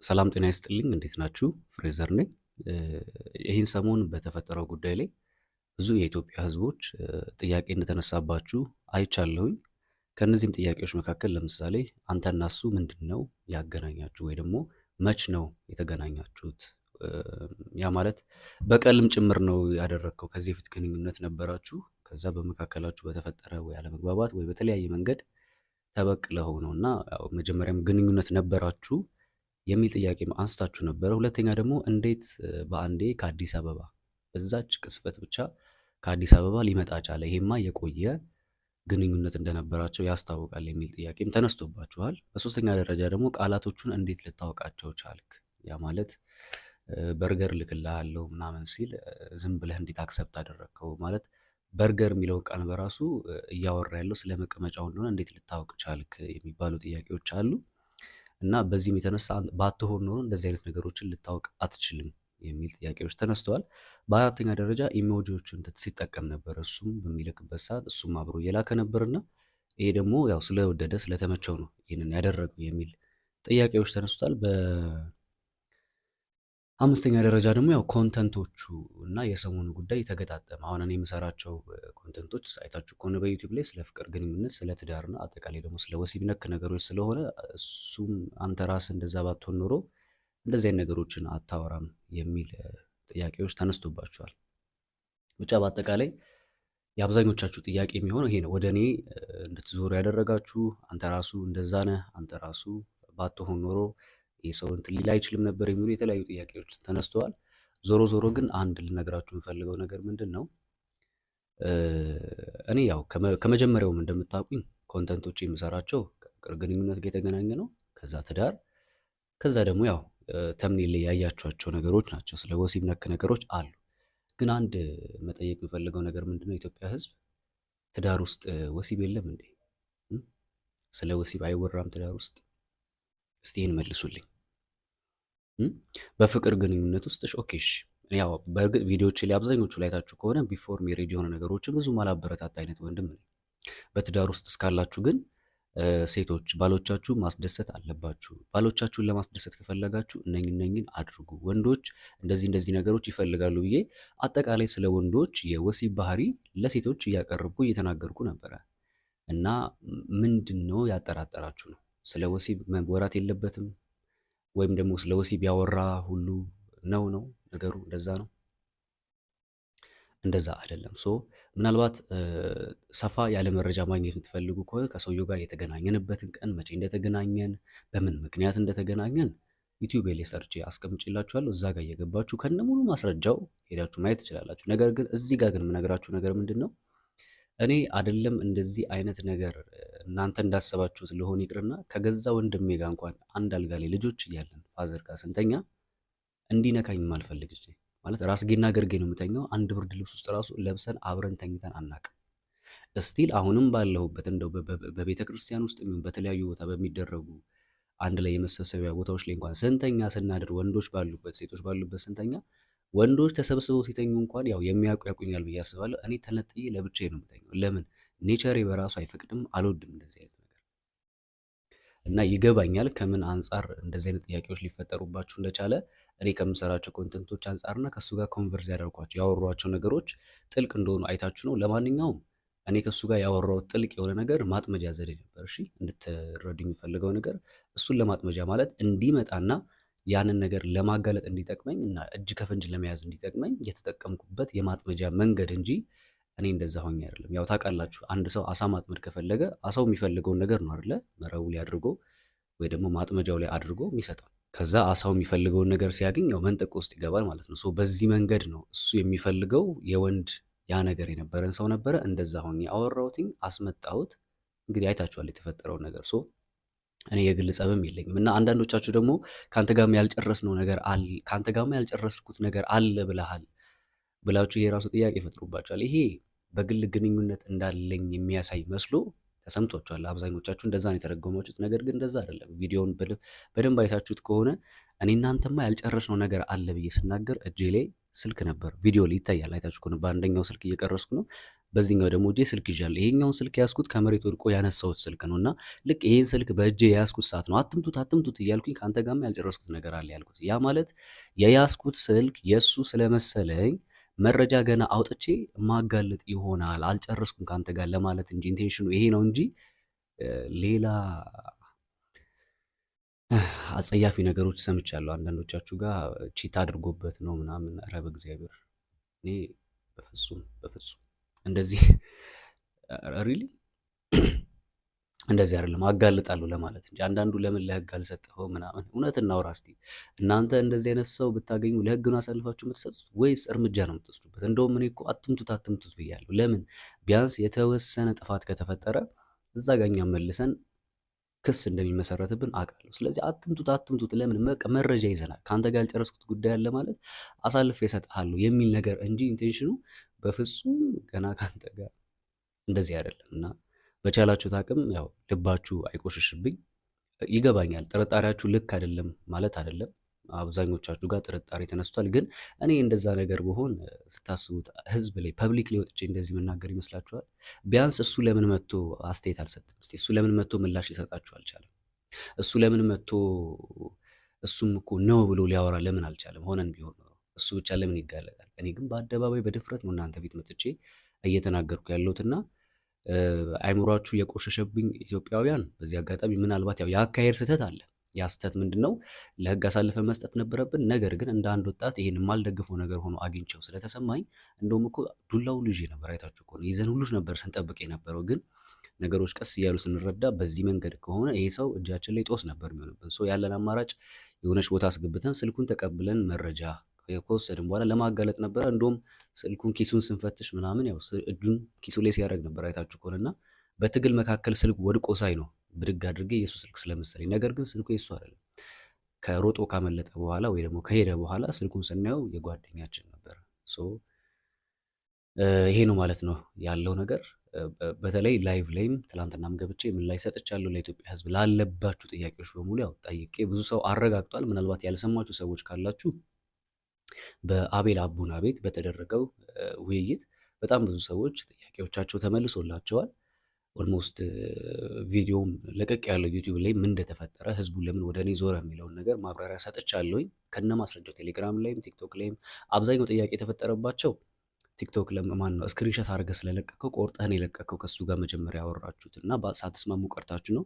ሰላም ጤና ይስጥልኝ እንዴት ናችሁ? ፍሬዘር ነኝ። ይህን ሰሞን በተፈጠረው ጉዳይ ላይ ብዙ የኢትዮጵያ ሕዝቦች ጥያቄ እንደተነሳባችሁ አይቻለሁኝ። ከእነዚህም ጥያቄዎች መካከል ለምሳሌ አንተና እሱ ምንድነው ያገናኛችሁ? ወይ ደግሞ መች ነው የተገናኛችሁት? ያ ማለት በቀልም ጭምር ነው ያደረግከው? ከዚህ በፊት ግንኙነት ነበራችሁ? ከዛ በመካከላችሁ በተፈጠረ ወይ አለመግባባት ወይ በተለያየ መንገድ ተበቅለኸው ነው እና መጀመሪያም ግንኙነት ነበራችሁ የሚል ጥያቄም አንስታችሁ ነበረ። ሁለተኛ ደግሞ እንዴት በአንዴ ከአዲስ አበባ በዛች ቅስፈት ብቻ ከአዲስ አበባ ሊመጣ ቻለ? ይሄማ የቆየ ግንኙነት እንደነበራቸው ያስታውቃል የሚል ጥያቄም ተነስቶባችኋል። በሶስተኛ ደረጃ ደግሞ ቃላቶቹን እንዴት ልታውቃቸው ቻልክ? ያ ማለት በርገር ልክልሃለሁ ምናምን ሲል ዝም ብለህ እንዴት አክሰፕት አደረግከው? ማለት በርገር የሚለውን ቃል በራሱ እያወራ ያለው ስለ መቀመጫው እንደሆነ እንዴት ልታውቅ ቻልክ የሚባሉ ጥያቄዎች አሉ። እና በዚህም የተነሳ ባትሆን ኖሮ እንደዚህ አይነት ነገሮችን ልታውቅ አትችልም የሚል ጥያቄዎች ተነስተዋል። በአራተኛ ደረጃ ኢሞጂዎችን ሲጠቀም ነበር እሱም በሚልክበት ሰዓት እሱም አብሮ እየላከ ነበርና ይሄ ደግሞ ያው ስለወደደ ስለተመቸው ነው ይህንን ያደረገው የሚል ጥያቄዎች ተነስቷል። በአምስተኛ ደረጃ ደግሞ ያው ኮንተንቶቹ እና የሰሞኑ ጉዳይ ተገጣጠመ። አሁን እኔ የምሰራቸው ኮንተንቶች አይታችሁ ከሆነ በዩቲዩብ ላይ ስለ ፍቅር ግንኙነት፣ ስለ ትዳርና አጠቃላይ ደግሞ ስለ ወሲብ ነክ ነገሮች ስለሆነ እሱም አንተ ራስህ እንደዛ ባትሆን ኖሮ እንደዚህ አይነት ነገሮችን አታወራም የሚል ጥያቄዎች ተነስቶባቸዋል። ብቻ በአጠቃላይ የአብዛኞቻችሁ ጥያቄ የሚሆነው ይሄ ነው። ወደ እኔ እንድትዞሩ ያደረጋችሁ አንተ ራሱ እንደዛ ነህ፣ አንተ ራሱ ባትሆን ኖሮ ይህ ሰው እንትን ሊል አይችልም ነበር የሚሉ የተለያዩ ጥያቄዎች ተነስተዋል። ዞሮ ዞሮ ግን አንድ ልነግራችሁ የምፈልገው ነገር ምንድን ነው፣ እኔ ያው ከመጀመሪያውም እንደምታውቁኝ ኮንተንቶች የምሰራቸው ከፍቅር ግንኙነት ጋር የተገናኘ ነው። ከዛ ትዳር፣ ከዛ ደግሞ ያው ተምኔል ላይ ያያችኋቸው ነገሮች ናቸው። ስለ ወሲብ ነክ ነገሮች አሉ። ግን አንድ መጠየቅ የምፈልገው ነገር ምንድነው፣ የኢትዮጵያ ሕዝብ ትዳር ውስጥ ወሲብ የለም እንዴ? ስለ ወሲብ አይወራም ትዳር ውስጥ? እስቲ ይህን መልሱልኝ። በፍቅር ግንኙነት ውስጥ ኦኬሽ፣ ያው በእርግጥ ቪዲዮዎች ላይ አብዛኞቹ ላይ ታችሁ ከሆነ ቢፎር ሜሬጅ የሆነ ነገሮችን ብዙ ማላበረታታ አይነት ወንድም ነኝ። በትዳር ውስጥ እስካላችሁ ግን ሴቶች ባሎቻችሁ ማስደሰት አለባችሁ። ባሎቻችሁን ለማስደሰት ከፈለጋችሁ እነኝን አድርጉ። ወንዶች እንደዚህ እንደዚህ ነገሮች ይፈልጋሉ ብዬ አጠቃላይ ስለ ወንዶች የወሲብ ባህሪ ለሴቶች እያቀረብኩ እየተናገርኩ ነበረ። እና ምንድን ነው ያጠራጠራችሁ ነው? ስለ ወሲብ መወራት የለበትም ወይም ደግሞ ስለ ወሲብ ያወራ ሁሉ ነው ነገሩ? እንደዛ ነው? እንደዛ አይደለም። ምናልባት ሰፋ ያለ መረጃ ማግኘት የምትፈልጉ ከሆነ ከሰውየው ጋር የተገናኘንበትን ቀን፣ መቼ እንደተገናኘን፣ በምን ምክንያት እንደተገናኘን ዩቲዩብ ላይ ሰርቼ አስቀምጬላችኋለሁ። እዛ ጋር እየገባችሁ ከነሙሉ ማስረጃው ሄዳችሁ ማየት ትችላላችሁ። ነገር ግን እዚህ ጋር ግን የምነግራችሁ ነገር ምንድን ነው፣ እኔ አይደለም እንደዚህ አይነት ነገር እናንተ እንዳሰባችሁት ልሆን ይቅርና ከገዛ ወንድሜ ጋር እንኳን አንድ አልጋ ላይ ልጆች እያለን ፋዘር ጋር ስንተኛ እንዲነካኝ የማልፈልግ ማለት ራስጌና ገርጌ ነው የምተኛው። አንድ ብርድ ልብስ ውስጥ ራሱ ለብሰን አብረን ተኝተን አናቅም። እስቲል አሁንም ባለሁበት እንደው በቤተ ክርስቲያን ውስጥ የሚሆን በተለያዩ ቦታ በሚደረጉ አንድ ላይ የመሰብሰቢያ ቦታዎች ላይ እንኳን ስንተኛ ስናድር ወንዶች ባሉበት ሴቶች ባሉበት ስንተኛ ወንዶች ተሰብስበው ሲተኙ እንኳን ያው የሚያውቁ ያውቁኛል ብዬ አስባለሁ። እኔ ተነጥዬ ለብቻዬ ነው የምተኛው። ለምን? ኔቸሬ በራሱ አይፈቅድም፣ አልወድም እንደዚህ አይነት ነገር እና ይገባኛል ከምን አንጻር እንደዚህ አይነት ጥያቄዎች ሊፈጠሩባችሁ እንደቻለ። እኔ ከምሰራቸው ኮንተንቶች አንጻርና ከሱ ጋር ኮንቨርስ ያወሯቸው ነገሮች ጥልቅ እንደሆኑ አይታችሁ ነው። ለማንኛውም እኔ ከሱ ጋር ያወራሁት ጥልቅ የሆነ ነገር ማጥመጃ ዘዴ ነበር። እሺ እንድትረዱ የሚፈልገው ነገር እሱን ለማጥመጃ ማለት እንዲመጣና ያንን ነገር ለማጋለጥ እንዲጠቅመኝ እና እጅ ከፍንጅ ለመያዝ እንዲጠቅመኝ የተጠቀምኩበት የማጥመጃ መንገድ እንጂ እኔ እንደዛ ሆኜ አይደለም። ያው ታውቃላችሁ አንድ ሰው አሳ ማጥመድ ከፈለገ አሳው የሚፈልገውን ነገር ነው አይደለ መረቡ ላይ አድርጎ ወይ ደግሞ ማጥመጃው ላይ አድርጎ የሚሰጠው። ከዛ አሳው የሚፈልገውን ነገር ሲያገኝ ያው መንጠቆ ውስጥ ይገባል ማለት ነው። በዚህ መንገድ ነው እሱ የሚፈልገው የወንድ ያ ነገር የነበረን ሰው ነበረ። እንደዛ ሆኜ አወራሁትኝ፣ አስመጣሁት። እንግዲህ አይታችኋል የተፈጠረውን ነገር። እኔ የግል ጸብም የለኝም እና አንዳንዶቻችሁ ደግሞ ካንተ ጋርም ያልጨረስነው ነገር አለ፣ ካንተ ጋርም ያልጨረስኩት ነገር አለ ብላችሁ ይሄ ራሱ ጥያቄ ይፈጥሩባችኋል። ይሄ በግል ግንኙነት እንዳለኝ የሚያሳይ መስሎ ተሰምቷችኋል። አብዛኞቻችሁ እንደዛ ነው የተረጎማችሁት። ነገር ግን እንደዛ አይደለም። ቪዲዮውን በደንብ አይታችሁት ከሆነ እኔ እናንተማ ያልጨረስነው ነገር አለ ብዬ ስናገር እጄ ላይ ስልክ ነበር። ቪዲዮ ላይ ይታያል፣ አይታችሁ ከሆነ በአንደኛው ስልክ እየቀረስኩ ነው፣ በዚህኛው ደግሞ እጄ ስልክ ይዣለሁ። ይሄኛውን ስልክ ያዝኩት ከመሬት ወድቆ ያነሳሁት ስልክ ነው እና ልክ ይሄን ስልክ በእጄ የያዝኩት ሰዓት ነው አትምቱት እያልኩኝ ከአንተ ጋርም ያልጨረስኩት ነገር አለ ያልኩት። ያ ማለት የያዝኩት ስልክ የእሱ ስለመሰለኝ መረጃ ገና አውጥቼ ማጋለጥ ይሆናል አልጨረስኩም ከአንተ ጋር ለማለት እንጂ ኢንቴንሽኑ ይሄ ነው እንጂ ሌላ አጸያፊ ነገሮች ሰምቻለሁ። አንዳንዶቻችሁ ጋር ቺት አድርጎበት ነው ምናምን። ኧረ በእግዚአብሔር እኔ በፍጹም እንደዚህ ሪሊ እንደዚህ አይደለም። አጋልጣለሁ ለማለት እንጂ አንዳንዱ ለምን ለህግ አልሰጠኸው ምናምን። እውነት እናውራ እስቲ። እናንተ እንደዚህ አይነት ሰው ብታገኙ ለህግ ነው አሳልፋችሁ የምትሰጡት ወይስ እርምጃ ነው የምትወስዱበት? እንደውም እኔ እኮ አትምቱት ብያለሁ። ለምን ቢያንስ የተወሰነ ጥፋት ከተፈጠረ እዛ ጋር እኛም መልሰን ክስ እንደሚመሰረትብን አውቃለሁ። ስለዚህ አትምቱት ለምን በቃ መረጃ ይዘናል፣ ከአንተ ጋር ያልጨረስኩት ጉዳይ አለ ማለት አሳልፌ እሰጥሃለሁ የሚል ነገር እንጂ ኢንቴንሽኑ በፍጹም ገና ከአንተ ጋር እንደዚህ አይደለም። እና በቻላችሁት አቅም ያው ልባችሁ አይቆሽሽብኝ። ይገባኛል ጥርጣሬያችሁ ልክ አይደለም ማለት አይደለም። አብዛኞቻችሁ ጋር ጥርጣሬ ተነስቷል። ግን እኔ እንደዛ ነገር ብሆን ስታስቡት ህዝብ ላይ ፐብሊክ ላይ ወጥቼ እንደዚህ መናገር ይመስላችኋል? ቢያንስ እሱ ለምን መጥቶ አስተያየት አልሰጥም? እስቲ እሱ ለምን መጥቶ ምላሽ ሊሰጣችሁ አልቻለም? እሱ ለምን መጥቶ እሱም እኮ ነው ብሎ ሊያወራ ለምን አልቻለም? ሆነን ቢሆን ነው እሱ ብቻ ለምን ይጋለጣል? እኔ ግን በአደባባይ በድፍረት ነው እናንተ ፊት መጥቼ እየተናገርኩ ያለሁትና አይምሯችሁ የቆሸሸብኝ ኢትዮጵያውያን፣ በዚህ አጋጣሚ ምናልባት ያው የአካሄድ ስህተት አለ። ያ ስህተት ምንድን ነው? ለህግ አሳልፈን መስጠት ነበረብን። ነገር ግን እንደ አንድ ወጣት ይሄን የማልደግፈው ነገር ሆኖ አግኝቼው ስለተሰማኝ እንደውም እኮ ዱላው ልጅ ነበር። አይታችሁ ከሆነ ይዘን ሁሉ ነበር ስንጠብቅ የነበረው። ግን ነገሮች ቀስ እያሉ ስንረዳ በዚህ መንገድ ከሆነ ይሄ ሰው እጃችን ላይ ጦስ ነበር የሚሆንብን። ሶ ያለን አማራጭ የሆነች ቦታ አስገብተን ስልኩን ተቀብለን መረጃ ከወሰድን በኋላ ለማጋለጥ ነበረ። እንደውም ስልኩን ኪሱን ስንፈትሽ ምናምን ያው እጁን ኪሱ ላይ ሲያደርግ ነበር አይታችሁ ከሆነና በትግል መካከል ስልክ ወድቆ ሳይ ነው ብድግ አድርጌ የሱ ስልክ ስለመሰለኝ። ነገር ግን ስልኩ የሱ አይደለም። ከሮጦ ካመለጠ በኋላ ወይ ደግሞ ከሄደ በኋላ ስልኩን ስናየው የጓደኛችን ነበር። ሶ ይሄ ነው ማለት ነው ያለው ነገር። በተለይ ላይቭ ላይም ትላንትናም ገብቼ ምን ላይ ሰጥቻለሁ ለኢትዮጵያ ሕዝብ ላለባችሁ ጥያቄዎች በሙሉ ያው ጠይቄ ብዙ ሰው አረጋግጧል። ምናልባት ያልሰማችሁ ሰዎች ካላችሁ በአቤል አቡና ቤት በተደረገው ውይይት በጣም ብዙ ሰዎች ጥያቄዎቻቸው ተመልሶላቸዋል። ኦልሞስት ቪዲዮም ለቀቅ ያለው ዩቲዩብ ላይ ምን እንደተፈጠረ ህዝቡ ለምን ወደ እኔ ዞረ የሚለውን ነገር ማብራሪያ ሰጥቻለሁኝ ከነ ማስረጃው። ቴሌግራም ላይም ቲክቶክ ላይም አብዛኛው ጥያቄ የተፈጠረባቸው ቲክቶክ ለማን ነው ስክሪንሾት አድርገህ ስለለቀቀው ቆርጠህን የለቀቀው ከሱ ጋር መጀመሪያ ያወራችሁት እና ሳትስማሙ ቀርታችሁ ነው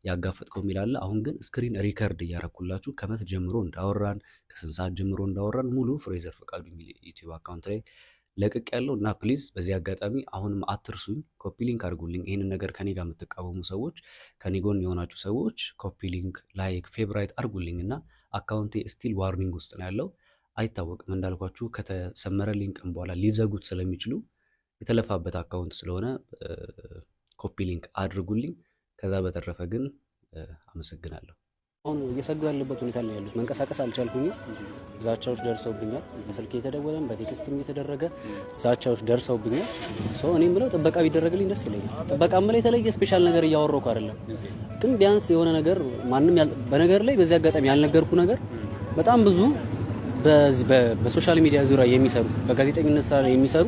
ያጋፈጥከው የሚላለ። አሁን ግን ስክሪን ሪከርድ እያረኩላችሁ ከመት ጀምሮ እንዳወራን ከስንት ሰዓት ጀምሮ እንዳወራን ሙሉ ፍሬዘር ፈቃዱ የሚል ዩቲዩብ አካውንት ላይ ለቅቅ ያለው እና ፕሊዝ በዚህ አጋጣሚ አሁንም አትርሱኝ፣ ኮፒ ሊንክ አድርጉልኝ። ይህንን ነገር ከኔ ጋር የምትቃወሙ ሰዎች፣ ከኔ ጎን የሆናችሁ ሰዎች ኮፒ ሊንክ፣ ላይክ፣ ፌቨራይት አድርጉልኝ እና አካውንቴ ስቲል ዋርኒንግ ውስጥ ነው ያለው። አይታወቅም እንዳልኳችሁ ከተሰመረልኝ ቀን በኋላ ሊዘጉት ስለሚችሉ የተለፋበት አካውንት ስለሆነ ኮፒ ሊንክ አድርጉልኝ። ከዛ በተረፈ ግን አመሰግናለሁ። አሁን እየሰጉ ያለበት ሁኔታ ላይ ያሉት መንቀሳቀስ አልቻልኩኝም። ዛቻዎች ደርሰውብኛል። በስልክ የተደወለም በቴክስትም የተደረገ ዛቻዎች ደርሰውብኛል። ሰው እኔም ብለው ጥበቃ ቢደረግልኝ ደስ ይለኛል። ጥበቃም ላይ የተለየ ስፔሻል ነገር እያወራሁ አይደለም፣ ግን ቢያንስ የሆነ ነገር ማንም በነገር ላይ በዚህ አጋጣሚ ያልነገርኩ ነገር በጣም ብዙ በሶሻል ሚዲያ ዙሪያ የሚሰሩ በጋዜጠኝነት ስራ ላይ የሚሰሩ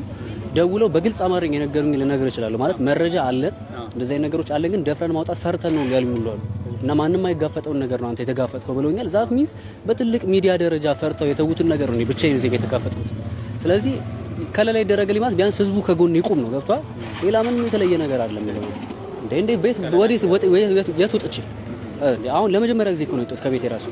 ደውለው በግልጽ አማርኛ የነገሩኝ ልነግር እችላለሁ። ማለት መረጃ አለን፣ እንደዚህ አይነት ነገሮች አለን፣ ግን ደፍረን ማውጣት ፈርተን ነው ያሉኝ ይላሉ። እና ማንም አይጋፈጠውን ነገር ነው አንተ የተጋፈጥከው ብለውኛል። ዛት ሚንስ በትልቅ ሚዲያ ደረጃ ፈርተው የተዉትን ነገር ነው ብቻዬን እዚህ ቤት የተጋፈጥኩት። ስለዚህ ከለላ ይደረግልኝ ማለት ቢያንስ ህዝቡ ከጎን ይቁም ነው። ገብቷል? ሌላ ምንም የተለየ ነገር አይደለም። እንዴ ቤት ወዴት የት ወጥቼ አሁን ለመጀመሪያ ጊዜ እኮ ነው የወጣሁት ከቤት የራሱ